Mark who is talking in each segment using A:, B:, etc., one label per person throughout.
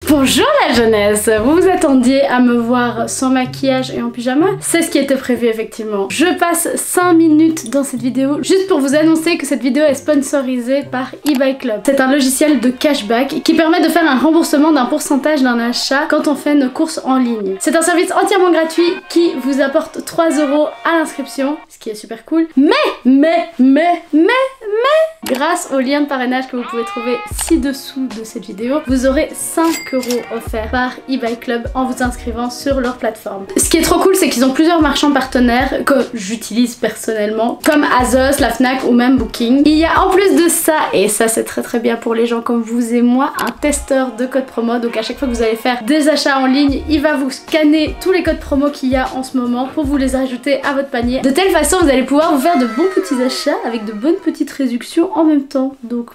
A: Bonjour la jeunesse, vous vous attendiez à me voir sans maquillage et en pyjama? C'est ce qui était prévu effectivement. Je passe 5 minutes dans cette vidéo juste pour vous annoncer que cette vidéo est sponsorisée par eBay Club. C'est un logiciel de cashback qui permet de faire un remboursement d'un pourcentage d'un achat quand on fait nos courses en ligne. C'est un service entièrement gratuit qui vous apporte 3 € à l'inscription, ce qui est super cool. Mais, grâce au lien de parrainage que vous pouvez trouver ci-dessous de cette vidéo, vous aurez 5 € offerts par eBay Club en vous inscrivant sur leur plateforme. Ce qui est trop cool, c'est qu'ils ont plusieurs marchands partenaires que j'utilise personnellement, comme Azos, la Fnac ou même Booking. Il y a en plus de ça, et ça c'est très bien pour les gens comme vous et moi, un testeur de codes promo. Donc à chaque fois que vous allez faire des achats en ligne, il va vous scanner tous les codes promo qu'il y a en ce moment pour vous les ajouter à votre panier. De telle façon, vous allez pouvoir vous faire de bons petits achats avec de bonnes petites réductions en même temps. Donc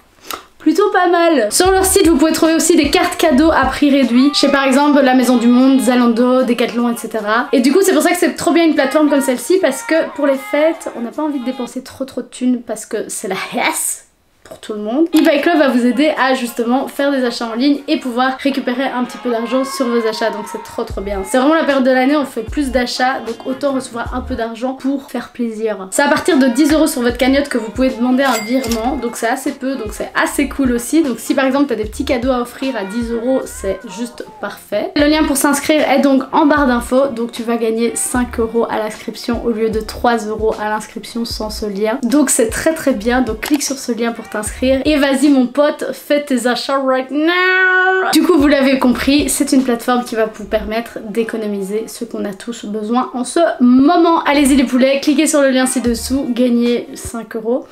A: plutôt pas mal. Sur leur site, vous pouvez trouver aussi des cartes cadeaux à prix réduit. Chez par exemple la Maison du Monde, Zalando, Decathlon, etc. Et du coup, c'est pour ça que c'est trop bien une plateforme comme celle-ci, parce que pour les fêtes, on n'a pas envie de dépenser trop de thunes parce que c'est la hesse pour tout le monde. eBay Club va vous aider à justement faire des achats en ligne et pouvoir récupérer un petit peu d'argent sur vos achats, donc c'est trop bien. C'est vraiment la période de l'année où on fait plus d'achats, donc autant recevoir un peu d'argent pour faire plaisir. C'est à partir de 10 € sur votre cagnotte que vous pouvez demander un virement, donc c'est assez peu, donc c'est assez cool aussi. Donc si par exemple t'as des petits cadeaux à offrir à 10 €, c'est juste parfait. Le lien pour s'inscrire est donc en barre d'infos, donc tu vas gagner 5 € à l'inscription au lieu de 3 € à l'inscription sans ce lien. Donc c'est très bien, donc clique sur ce lien pour t'inscrire et vas-y mon pote, fais tes achats right now. Du coup vous l'avez compris, c'est une plateforme qui va vous permettre d'économiser ce qu'on a tous besoin en ce moment. Allez-y les poulets, cliquez sur le lien ci-dessous, gagnez 5 €.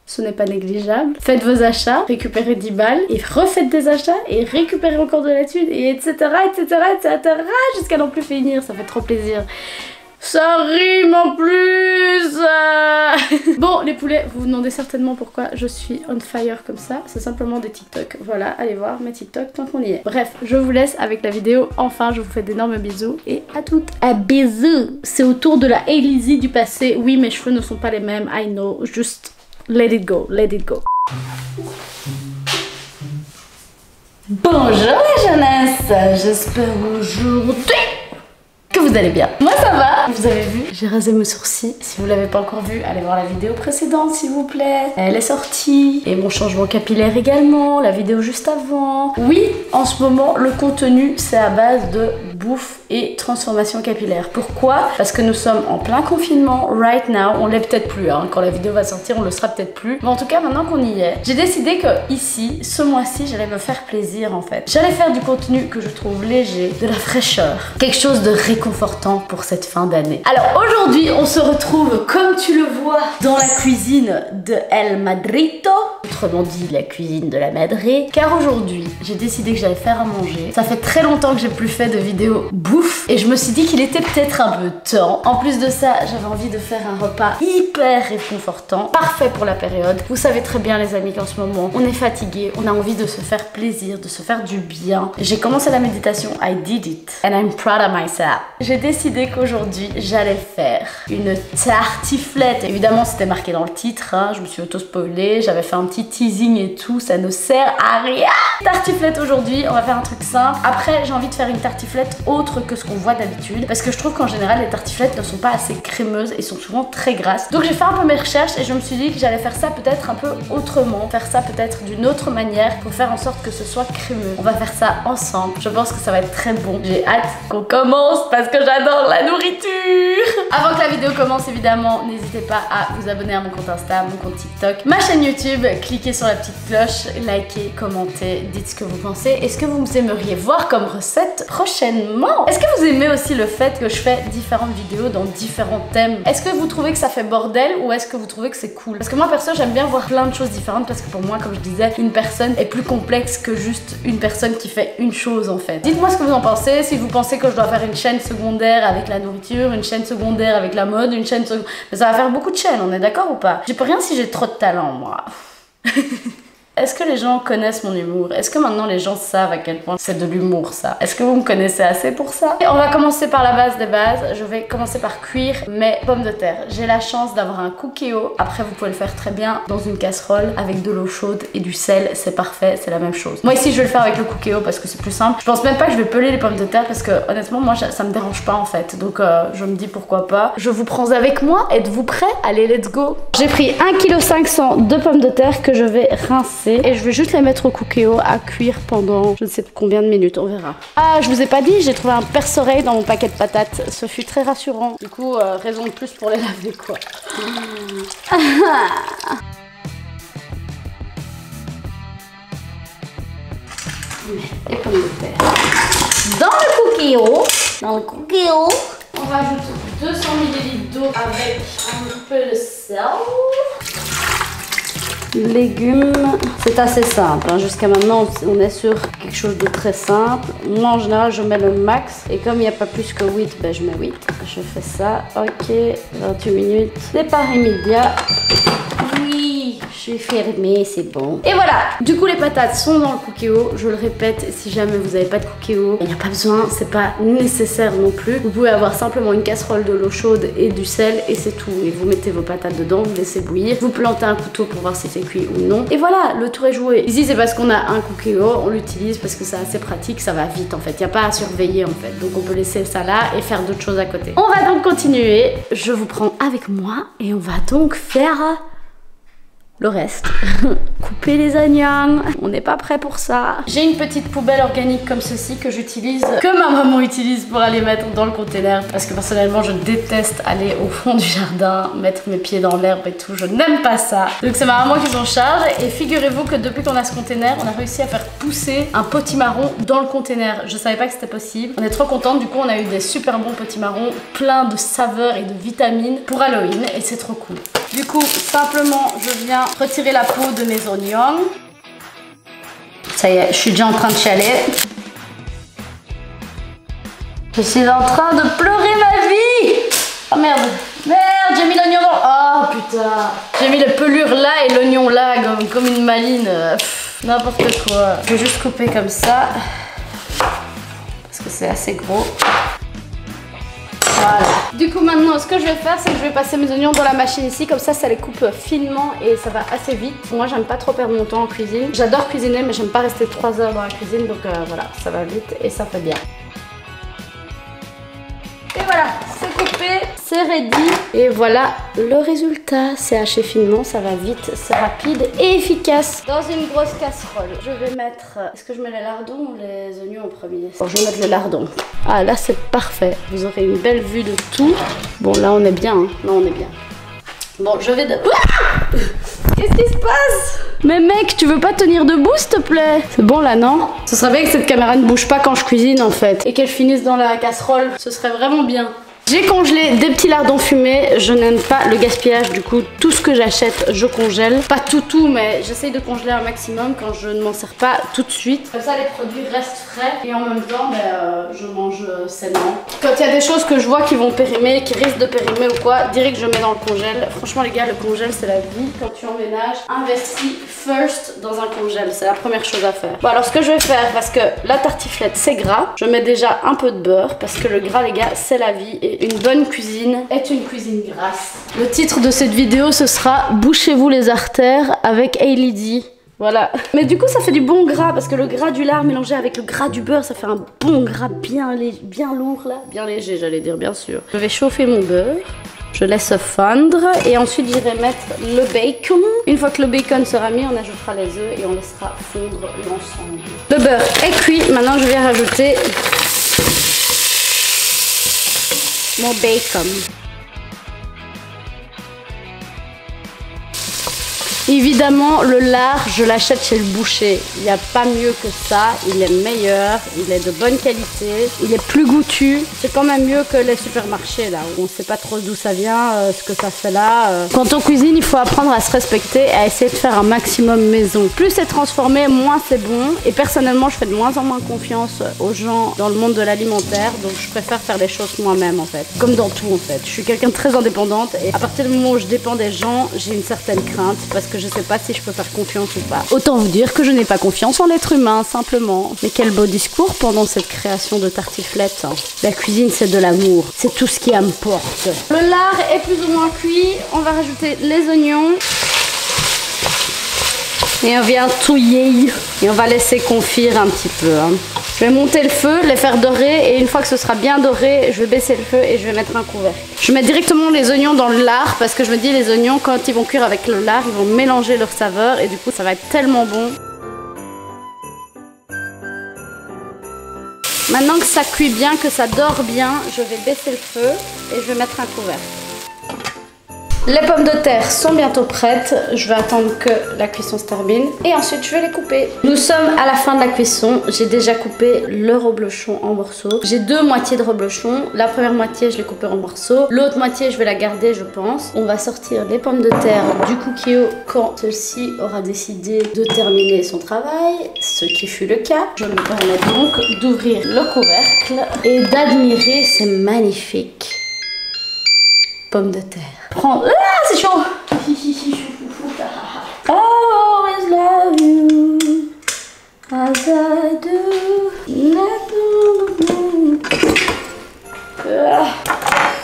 A: Ce n'est pas négligeable. Faites vos achats, récupérez 10 balles et refaites des achats et récupérez encore de la thune et etc jusqu'à n'en plus finir, ça fait trop plaisir. Ça rime en plus. Bon les poulets, vous vous demandez certainement pourquoi je suis on fire comme ça. C'est simplement des TikTok. Voilà, allez voir mes TikTok tant qu'on y est. Bref, je vous laisse avec la vidéo. Enfin, je vous fais d'énormes bisous et à toutes. À bisous. C'est au tour de la Elise du passé. Oui, mes cheveux ne sont pas les mêmes, I know. Juste let it go, let it go. Bonjour la jeunesse. J'espère aujourd'hui que vous allez bien. Moi ça va. Vous avez vu, j'ai rasé mes sourcils. Si vous l'avez pas encore vu, allez voir la vidéo précédente s'il vous plaît. Elle est sortie. Et mon changement capillaire également, la vidéo juste avant. Oui, en ce moment, le contenu c'est à base de bouffe et transformation capillaire. Pourquoi? Parce que nous sommes en plein confinement right now. On l'est peut-être plus, hein. Quand la vidéo va sortir, on le sera peut-être plus. Mais en tout cas, maintenant qu'on y est, j'ai décidé que ici, ce mois-ci, j'allais me faire plaisir en fait. J'allais faire du contenu que je trouve léger, de la fraîcheur, quelque chose de réconfortant pour cette fin d'année. Alors aujourd'hui, on se retrouve, comme tu le vois, dans la cuisine de El Madrito, autrement dit la cuisine de la Madré, car aujourd'hui, j'ai décidé que j'allais faire à manger. Ça fait très longtemps que j'ai plus fait de vidéos bouffe et je me suis dit qu'il était peut-être un peu temps. En plus de ça, j'avais envie de faire un repas hyper réconfortant, parfait pour la période. Vous savez très bien les amis qu'en ce moment, on est fatigué, on a envie de se faire plaisir, de se faire du bien. J'ai commencé la méditation, I did it, and I'm proud of myself. J'ai décidé qu'aujourd'hui, j'allais faire une tartiflette. Évidemment, c'était marqué dans le titre, hein. Je me suis auto-spoilée, j'avais fait un petit teasing et tout, ça ne sert à rien. Tartiflette aujourd'hui, on va faire un truc simple. Après, j'ai envie de faire une tartiflette autre que ce qu'on voit d'habitude, parce que je trouve qu'en général, les tartiflettes ne sont pas assez crémeuses et sont souvent très grasses. Donc j'ai fait un peu mes recherches et je me suis dit que j'allais faire ça peut-être un peu autrement, faire ça peut-être d'une autre manière pour faire en sorte que ce soit crémeux. On va faire ça ensemble. Je pense que ça va être très bon. J'ai hâte qu'on commence parce que j'adore la nourriture. Avant que la vidéo commence, évidemment, n'hésitez pas à vous abonner à mon compte Insta, mon compte TikTok, ma chaîne YouTube, cliquez sur la petite cloche, likez, commentez, dites ce que vous pensez. Est-ce que vous aimeriez voir comme recette prochainement? Est-ce que vous aimez aussi le fait que je fais différentes vidéos dans différents thèmes? Est-ce que vous trouvez que ça fait bordel ou est-ce que vous trouvez que c'est cool? Parce que moi perso, j'aime bien voir plein de choses différentes parce que pour moi, comme je disais, une personne est plus complexe que juste une personne qui fait une chose en fait. Dites-moi ce que vous en pensez, si vous pensez que je dois faire une chaîne secondaire avec la nourriture, une chaîne secondaire avec la mode, une chaîne secondaire... Mais ça va faire beaucoup de chaînes, on est d'accord ou pas? J'y peux rien si j'ai trop de talent moi. Est-ce que les gens connaissent mon humour? Est-ce que maintenant les gens savent à quel point c'est de l'humour ça? Est-ce que vous me connaissez assez pour ça? Et on va commencer par la base des bases. Je vais commencer par cuire mes pommes de terre. J'ai la chance d'avoir un cookéo. Après vous pouvez le faire très bien dans une casserole avec de l'eau chaude et du sel. C'est parfait, c'est la même chose. Moi ici je vais le faire avec le cookéo parce que c'est plus simple. Je pense même pas que je vais peler les pommes de terre parce que honnêtement moi ça me dérange pas en fait. Donc je me dis pourquoi pas. Je vous prends avec moi. Êtes-vous prêts? Allez let's go. J'ai pris 1,5 kg de pommes de terre que je vais rincer et je vais juste les mettre au cookéo à cuire pendant je ne sais combien de minutes, on verra. Ah, je vous ai pas dit, j'ai trouvé un perce-oreille dans mon paquet de patates. Ce fut très rassurant. Du coup, raison de plus pour les laver quoi. Les pommes de terre. Dans le cookéo, on rajoute 200 ml d'eau avec un peu de sel. Légumes, c'est assez simple. Hein. Jusqu'à maintenant, on est sur quelque chose de très simple. Moi, en général, je mets le max. Et comme il n'y a pas plus que 8, ben, je mets 8. Je fais ça. Ok, 28 minutes. Départ immédiat. Oui, je suis fermée, c'est bon. Et voilà, du coup les patates sont dans le cookéo. Je le répète, si jamais vous n'avez pas de cookéo, il n'y a pas besoin, c'est pas nécessaire non plus. Vous pouvez avoir simplement une casserole de l'eau chaude et du sel et c'est tout. Et vous mettez vos patates dedans, vous laissez bouillir, vous plantez un couteau pour voir si c'est cuit ou non. Et voilà, le tour est joué. Ici c'est parce qu'on a un cookéo, on l'utilise parce que c'est assez pratique, ça va vite en fait. Il n'y a pas à surveiller en fait. Donc on peut laisser ça là et faire d'autres choses à côté. On va donc continuer. Je vous prends avec moi et on va donc faire le reste. Couper les oignons, on n'est pas prêt pour ça. J'ai une petite poubelle organique comme ceci que j'utilise, que ma maman utilise pour aller mettre dans le container parce que personnellement je déteste aller au fond du jardin, mettre mes pieds dans l'herbe et tout, je n'aime pas ça. Donc c'est ma maman qui s'en charge et figurez-vous que depuis qu'on a ce container, on a réussi à faire pousser un potimarron dans le container. Je savais pas que c'était possible. On est trop contente, du coup on a eu des super bons potimarrons, plein de saveurs et de vitamines pour Halloween et c'est trop cool. Du coup, simplement, je viens retirer la peau de mes oignons. Ça y est, je suis déjà en train de chialer. Je suis en train de pleurer ma vie. Oh merde, merde, j'ai mis l'oignon dans... Oh putain. J'ai mis la pelure là et l'oignon là, comme une maline. N'importe quoi. Je vais juste couper comme ça. Parce que c'est assez gros. Voilà. Du coup maintenant ce que je vais faire c'est que je vais passer mes oignons dans la machine ici, comme ça les coupe finement et ça va assez vite. Moi j'aime pas trop perdre mon temps en cuisine. J'adore cuisiner mais j'aime pas rester 3 heures dans la cuisine, donc voilà, ça va vite et ça fait bien. Et voilà, c'est coupé, c'est ready. Et voilà le résultat. C'est haché finement, ça va vite, c'est rapide et efficace. Dans une grosse casserole, je vais mettre... Est-ce que je mets les lardons ou les oignons en premier? Bon, je vais mettre les lardons. Ah là c'est parfait, vous aurez une belle vue de tout. Bon là on est bien, hein. Là on est bien. Bon, je vais... Qu'est-ce qui se passe? Mais mec, tu veux pas tenir debout s'il te plaît? C'est bon là, non? Ce serait bien que cette caméra ne bouge pas quand je cuisine en fait. Et qu'elle finisse dans la casserole, ce serait vraiment bien. J'ai congelé des petits lardons fumés, je n'aime pas le gaspillage, du coup tout ce que j'achète je congèle. Pas tout mais j'essaye de congeler un maximum quand je ne m'en sers pas tout de suite. Comme ça les produits restent frais et en même temps je mange sainement. Quand il y a des choses que je vois qui vont périmer, qui risquent de périmer ou quoi, direct je mets dans le congèle. Franchement les gars, le congèle c'est la vie. Quand tu emménages, investis first dans un congèle, c'est la première chose à faire. Bon alors ce que je vais faire, parce que la tartiflette c'est gras, je mets déjà un peu de beurre parce que le gras les gars c'est la vie et une bonne cuisine est une cuisine grasse. Le titre de cette vidéo ce sera Bouchez-vous les artères avec Hailey D. Voilà. Mais du coup ça fait du bon gras parce que le gras du lard mélangé avec le gras du beurre ça fait un bon gras bien lourd là. Bien léger j'allais dire bien sûr. Je vais chauffer mon beurre. Je laisse fondre et ensuite j'irai mettre le bacon. Une fois que le bacon sera mis, on ajoutera les œufs et on laissera fondre l'ensemble. Le beurre est cuit. Maintenant je vais rajouter mon bacon. Évidemment, le lard, je l'achète chez le boucher. Il n'y a pas mieux que ça. Il est meilleur, il est de bonne qualité, il est plus goûtu. C'est quand même mieux que les supermarchés là, où on ne sait pas trop d'où ça vient, ce que ça fait là. Quand on cuisine, il faut apprendre à se respecter et à essayer de faire un maximum maison. Plus c'est transformé, moins c'est bon. Et personnellement, je fais de moins en moins confiance aux gens dans le monde de l'alimentaire. Donc je préfère faire les choses moi-même en fait. Comme dans tout en fait. Je suis quelqu'un de très indépendante et à partir du moment où je dépends des gens, j'ai une certaine crainte parce que que je sais pas si je peux faire confiance ou pas. Autant vous dire que je n'ai pas confiance en l'être humain, simplement. Mais quel beau discours pendant cette création de tartiflette. La cuisine, c'est de l'amour. C'est tout ce qui importe. Le lard est plus ou moins cuit. On va rajouter les oignons. Et on vient touiller. Et on va laisser confire un petit peu. Je vais monter le feu, les faire dorer. Et une fois que ce sera bien doré, je vais baisser le feu et je vais mettre un couvercle. Je mets directement les oignons dans le lard parce que je me dis les oignons, quand ils vont cuire avec le lard, ils vont mélanger leur saveur. Et du coup, ça va être tellement bon. Maintenant que ça cuit bien, que ça dort bien, je vais baisser le feu et je vais mettre un couvercle. Les pommes de terre sont bientôt prêtes. Je vais attendre que la cuisson se termine et ensuite je vais les couper. Nous sommes à la fin de la cuisson. J'ai déjà coupé le reblochon en morceaux. J'ai deux moitiés de reblochon. La première moitié, je l'ai coupée en morceaux. L'autre moitié, je vais la garder, je pense. On va sortir les pommes de terre du cookéo quand celle-ci aura décidé de terminer son travail, ce qui fut le cas. Je me permets donc d'ouvrir le couvercle et d'admirer ces magnifiques pommes de terre. Prends... Ah, c'est chaud. I always love you as I do.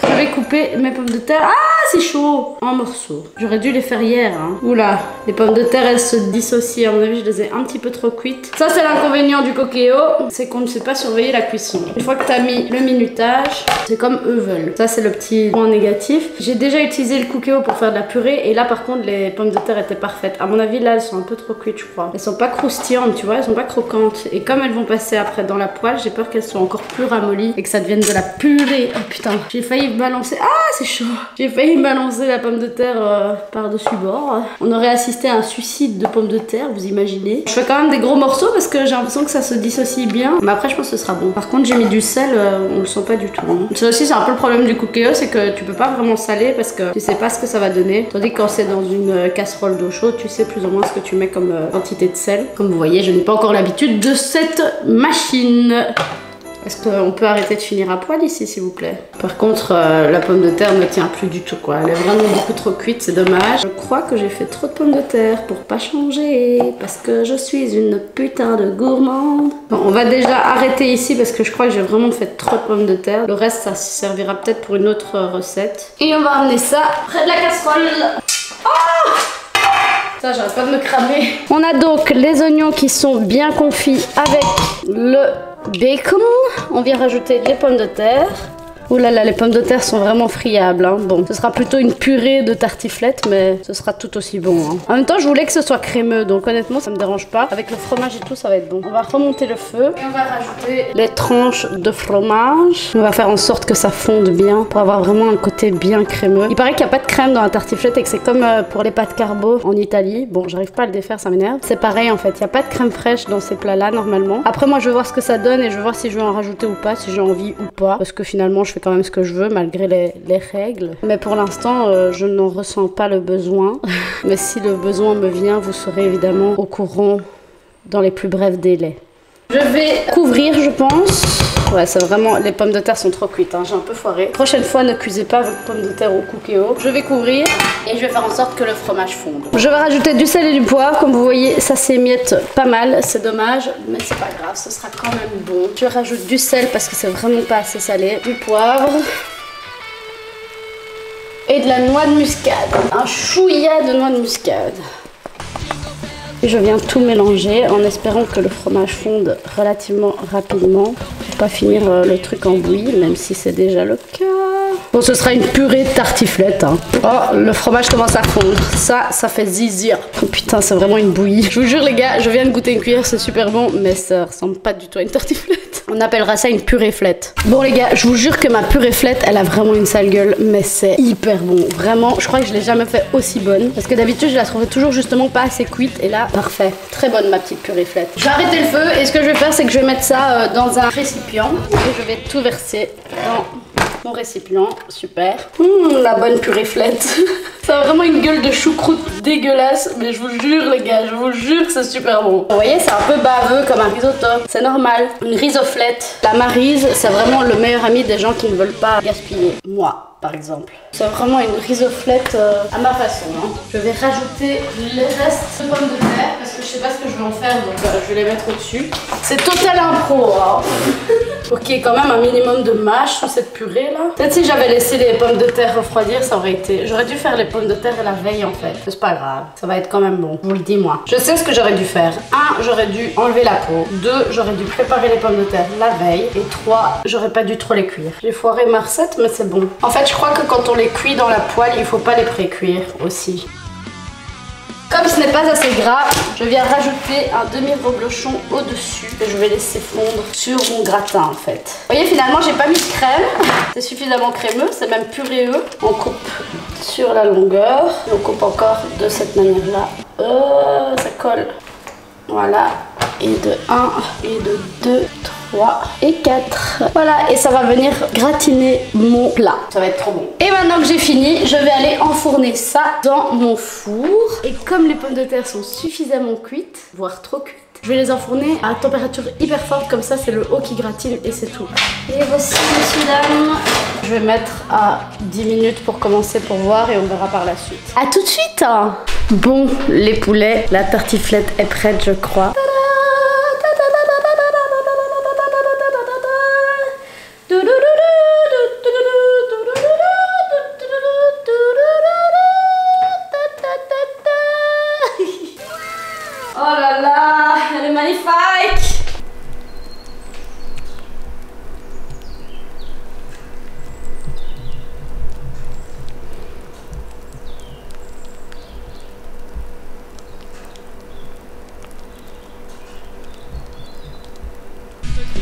A: Je vais couper mes pommes de terre. Ah, c'est chaud. En morceaux. J'aurais dû les faire hier. Oula, les pommes de terre, elles se dissocient. À mon avis, je les ai un petit peu trop cuites. Ça, c'est l'inconvénient du cookéo. C'est qu'on ne sait pas surveiller la cuisson. Une fois que tu as mis le minutage, c'est comme eux veulent. Ça, c'est le petit point négatif. J'ai déjà utilisé le cookéo pour faire de la purée. Et là, par contre, les pommes de terre étaient parfaites. À mon avis, là, elles sont un peu trop cuites, je crois. Elles sont pas croustillantes, tu vois. Elles sont pas croquantes. Et comme elles vont passer après dans la poêle, j'ai peur qu'elles soient encore plus ramollies et que ça devienne de la purée. Oh putain, j'ai failli balancer. Ah, c'est chaud. J'ai failli balancer la pomme de terre par-dessus bord. On aurait assisté à un suicide de pommes de terre, vous imaginez. Je fais quand même des gros morceaux parce que j'ai l'impression que ça se dissocie bien. Mais après, je pense que ce sera bon. Par contre, j'ai mis du sel, on le sent pas du tout. Ça aussi, c'est un peu le problème du cookéo, c'est que tu peux pas vraiment saler parce que tu sais pas ce que ça va donner. Tandis que quand c'est dans une casserole d'eau chaude, tu sais plus ou moins ce que tu mets comme quantité de sel. Comme vous voyez, je n'ai pas encore l'habitude de cette machine. Est-ce qu'on peut arrêter de finir à poil ici, s'il vous plaît? Par contre, la pomme de terre ne tient plus du tout, quoi. Elle est vraiment beaucoup trop cuite, c'est dommage. Je crois que j'ai fait trop de pommes de terre pour pas changer, parce que je suis une putain de gourmande. Bon, on va déjà arrêter ici, parce que je crois que j'ai vraiment fait trop de pommes de terre. Le reste, ça servira peut-être pour une autre recette. Et on va ramener ça près de la casserole. Oh! Ça, j'arrête pas de me cramer. On a donc les oignons qui sont bien confits avec le bacon. On vient rajouter les pommes de terre. Ouh là là, les pommes de terre sont vraiment friables. Bon, ce sera plutôt une purée de tartiflette, mais ce sera tout aussi bon. En même temps, je voulais que ce soit crémeux, donc honnêtement, ça me dérange pas. Avec le fromage et tout, ça va être bon. On va remonter le feu et on va rajouter les tranches de fromage. On va faire en sorte que ça fonde bien pour avoir vraiment un côté bien crémeux. Il paraît qu'il n'y a pas de crème dans la tartiflette et que c'est comme pour les pâtes carbo en Italie. Bon, j'arrive pas à le défaire, ça m'énerve. C'est pareil en fait, il n'y a pas de crème fraîche dans ces plats-là normalement. Après, moi, je vais voir ce que ça donne et je vais voir si je vais en rajouter ou pas, si j'ai envie ou pas. Parce que finalement, je fais quand même ce que je veux malgré les règles. Mais pour l'instant, je n'en ressens pas le besoin. Mais si le besoin me vient, vous serez évidemment au courant dans les plus brefs délais. Je vais couvrir, je pense. Ouais, c'est vraiment... Les pommes de terre sont trop cuites, j'ai un peu foiré. Prochaine fois, ne cuisez pas vos pommes de terre au cookéo. Je vais couvrir et je vais faire en sorte que le fromage fonde. Je vais rajouter du sel et du poivre. Comme vous voyez, ça s'émiette pas mal. C'est dommage, mais c'est pas grave, ce sera quand même bon. Je rajoute du sel parce que c'est vraiment pas assez salé. Du poivre. Et de la noix de muscade. Un chouïa de noix de muscade. Et je viens tout mélanger en espérant que le fromage fonde relativement rapidement pour pas finir le truc en bouillie, même si c'est déjà le cas. Bon, ce sera une purée de tartiflette. Oh, le fromage commence à fondre. Ça fait zizir. Oh putain, c'est vraiment une bouillie. Je vous jure les gars, je viens de goûter une cuillère, c'est super bon, mais ça ressemble pas du tout à une tartiflette. On appellera ça une purée-flette. Bon les gars, je vous jure que ma purée-flette, elle a vraiment une sale gueule, mais c'est hyper bon. Vraiment, je crois que je l'ai jamais fait aussi bonne. Parce que d'habitude, je la trouvais toujours justement pas assez cuite. Et là, parfait. Très bonne ma petite purée-flette. Je vais arrêter le feu et ce que je vais faire, c'est que je vais mettre ça dans un récipient. Et je vais tout verser dans mon récipient. Super. La bonne purée-flette. Ça a vraiment une gueule de choucroute dégueulasse, mais je vous jure les gars, je vous jure que c'est super bon. Vous voyez, c'est un peu baveux comme un risotto, c'est normal. Une risoflette. La maryse, c'est vraiment le meilleur ami des gens qui ne veulent pas gaspiller. Moi. par exemple. C'est vraiment une risoflette à ma façon. Hein. Je vais rajouter les restes de pommes de terre parce que je sais pas ce que je vais en faire, donc je vais les mettre au-dessus. C'est total impro. Hein. Pour qu'il y ait quand même un minimum de mâche sous cette purée là. Peut-être si j'avais laissé les pommes de terre refroidir, ça aurait été... J'aurais dû faire les pommes de terre la veille en fait. C'est pas grave, ça va être quand même bon. Je vous le dis moi. Je sais ce que j'aurais dû faire. 1, j'aurais dû enlever la peau. 2, j'aurais dû préparer les pommes de terre la veille. Et 3, j'aurais pas dû trop les cuire. J'ai foiré ma recette mais c'est bon. En fait je crois que quand on les cuit dans la poêle, il faut pas les pré-cuire aussi. Comme ce n'est pas assez gras, je viens rajouter un demi-reblochon au-dessus que je vais laisser fondre sur mon gratin en fait. Vous voyez, finalement, j'ai pas mis de crème. C'est suffisamment crémeux, c'est même puréeux. On coupe sur la longueur. Et on coupe encore de cette manière-là. Ça colle. Voilà. Et de 1, et de 2, 3 et 4. Voilà, et ça va venir gratiner mon plat. Ça va être trop bon. Et maintenant que j'ai fini, je vais aller enfourner ça dans mon four. Et comme les pommes de terre sont suffisamment cuites, voire trop cuites, je vais les enfourner à température hyper forte, comme ça c'est le haut qui gratine et c'est tout. Et voici, messieurs, dames. Je vais mettre à 10 minutes pour commencer pour voir et on verra par la suite. A tout de suite. Bon, les poulets, la tartiflette est prête, je crois. Oh là là, elle est magnifique!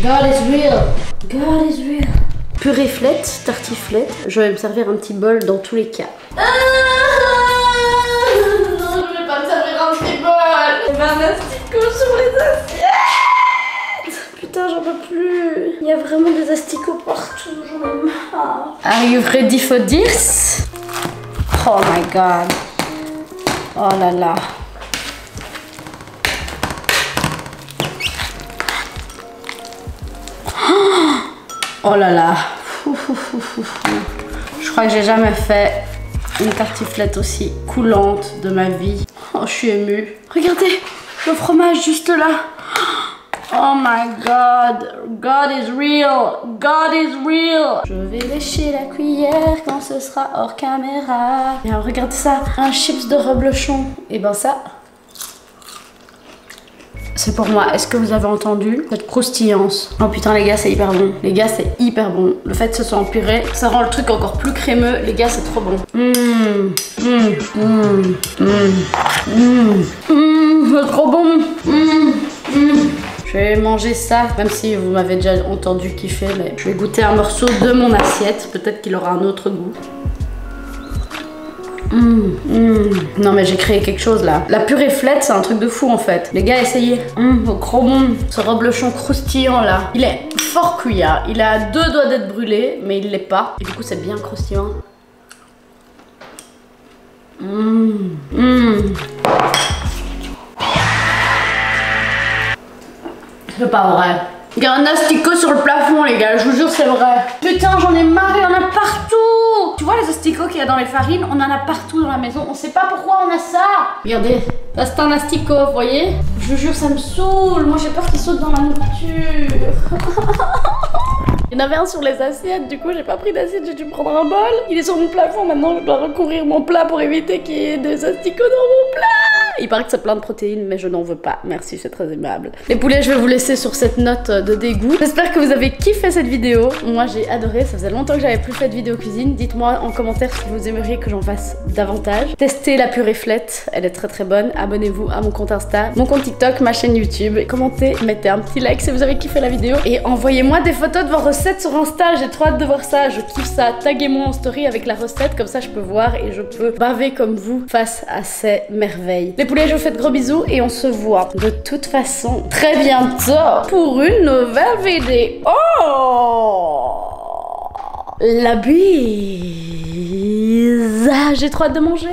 A: God is real! God is real! Purée-flette, tartiflette, je vais me servir un petit bol dans tous les cas. Un asticot sur les assiettes. Putain, j'en peux plus. Il y a vraiment des asticots partout, j'en ai marre. Are you ready for this? Oh my god. Oh là là. Oh là là. Je crois que j'ai jamais fait une tartiflette aussi coulante de ma vie. Oh, je suis émue. Regardez, le fromage juste là. Oh my god. God is real. God is real. Je vais lécher la cuillère quand ce sera hors caméra. Et alors, regardez ça. Un chips de reblochon. Et ben ça, c'est pour moi. Est-ce que vous avez entendu cette croustillance? Oh putain les gars, c'est hyper bon. Les gars, c'est hyper bon. Le fait que ce soit en purée, ça rend le truc encore plus crémeux. Les gars, c'est trop bon. C'est trop bon. Je vais manger ça, même si vous m'avez déjà entendu kiffer, mais je vais goûter un morceau de mon assiette. Peut-être qu'il aura un autre goût. Non mais j'ai créé quelque chose là. La purée-flette, c'est un truc de fou en fait. Les gars, essayez. Trop bon. Ce reblochon croustillant là, il est fort cuit. Hein. Il a 2 doigts d'être brûlé, mais il l'est pas. Et du coup, c'est bien croustillant. C'est pas vrai. Il y a un asticot sur le plafond, les gars, je vous jure, c'est vrai. Putain, j'en ai marre, il y en a partout. Tu vois les asticots qu'il y a dans les farines, on en a partout dans la maison. On sait pas pourquoi on a ça. Regardez, ça c'est un asticot, vous voyez. Je vous jure, ça me saoule. Moi, j'ai peur qu'il saute dans la nourriture. Il y en avait un sur les assiettes, du coup, j'ai pas pris d'assiette, j'ai dû prendre un bol. Il est sur mon plafond, maintenant, je dois recouvrir mon plat pour éviter qu'il y ait des asticots dans mon plat. Il paraît que c'est plein de protéines, mais je n'en veux pas. Merci, c'est très aimable. Les poulets, je vais vous laisser sur cette note de dégoût. J'espère que vous avez kiffé cette vidéo. Moi, j'ai adoré. Ça faisait longtemps que j'avais plus fait de vidéo cuisine. Dites-moi en commentaire si vous aimeriez que j'en fasse davantage. Testez la purée-flette. Elle est très très bonne. Abonnez-vous à mon compte Insta, mon compte TikTok, ma chaîne YouTube. Commentez, mettez un petit like si vous avez kiffé la vidéo. Et envoyez-moi des photos de vos recettes sur Insta. J'ai trop hâte de voir ça. Je kiffe ça. Taguez-moi en story avec la recette. Comme ça, je peux voir et je peux baver comme vous face à ces merveilles. Les poulets, je vous fais de gros bisous et on se voit de toute façon très bientôt pour une nouvelle vidéo. Oh, la bise. J'ai trop hâte de manger.